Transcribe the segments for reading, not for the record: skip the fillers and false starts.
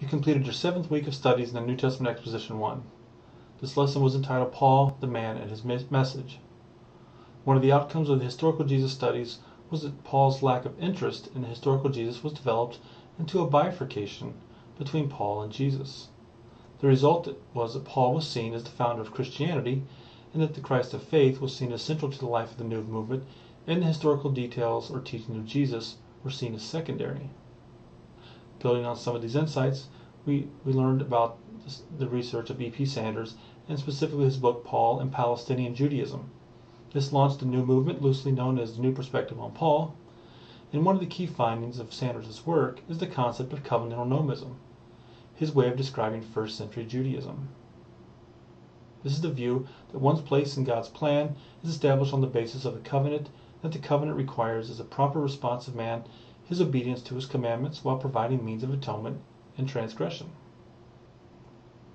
You completed your 7th week of studies in the New Testament Exposition 1. This lesson was entitled Paul, the Man, and His Message. One of the outcomes of the historical Jesus studies was that Paul's lack of interest in the historical Jesus was developed into a bifurcation between Paul and Jesus. The result was that Paul was seen as the founder of Christianity, and that the Christ of faith was seen as central to the life of the new movement, and the historical details or teaching of Jesus were seen as secondary. Building on some of these insights, we learned about the research of E.P. Sanders, and specifically his book Paul and Palestinian Judaism. This launched a new movement loosely known as the New Perspective on Paul, and one of the key findings of Sanders' work is the concept of covenantal nomism, his way of describing first-century Judaism. This is the view that one's place in God's plan is established on the basis of a covenant, that the covenant requires as a proper response of man his obedience to his commandments while providing means of atonement and transgression.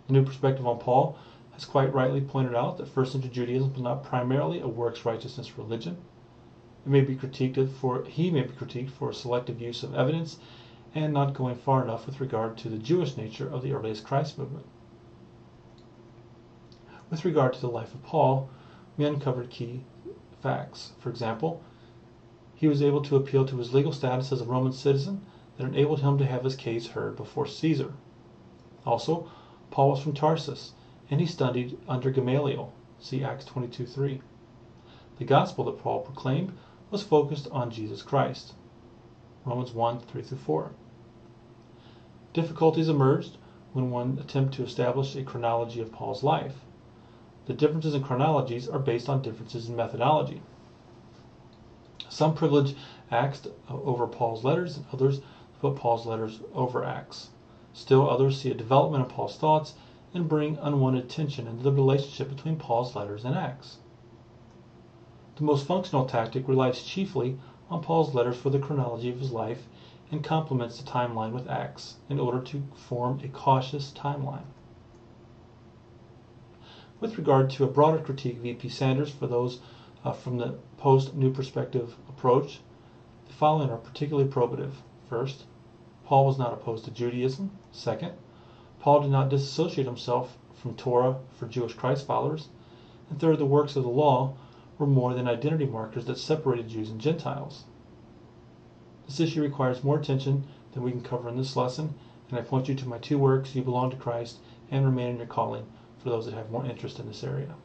The New Perspective on Paul has quite rightly pointed out that first-century Judaism was not primarily a works righteousness religion. He may be critiqued for a selective use of evidence and not going far enough with regard to the Jewish nature of the earliest Christ movement. With regard to the life of Paul, we uncovered key facts. For example, he was able to appeal to his legal status as a Roman citizen that enabled him to have his case heard before Caesar. Also, Paul was from Tarsus, and he studied under Gamaliel. See Acts 22:3. The gospel that Paul proclaimed was focused on Jesus Christ. Romans 1:3-4. Difficulties emerged when one attempted to establish a chronology of Paul's life. The differences in chronologies are based on differences in methodology. Some privilege Acts over Paul's letters, and others put Paul's letters over Acts. Still others see a development of Paul's thoughts and bring unwanted tension into the relationship between Paul's letters and Acts. The most functional tactic relies chiefly on Paul's letters for the chronology of his life and complements the timeline with Acts in order to form a cautious timeline. With regard to a broader critique of E.P. Sanders for those from the post-New Perspective approach, the following are particularly probative. First, Paul was not opposed to Judaism. Second, Paul did not disassociate himself from Torah for Jewish Christ followers. And third, the works of the law were more than identity markers that separated Jews and Gentiles. This issue requires more attention than we can cover in this lesson, and I point you to my 2 works, You Belong to Christ and Remain in Your Calling, for those that have more interest in this area.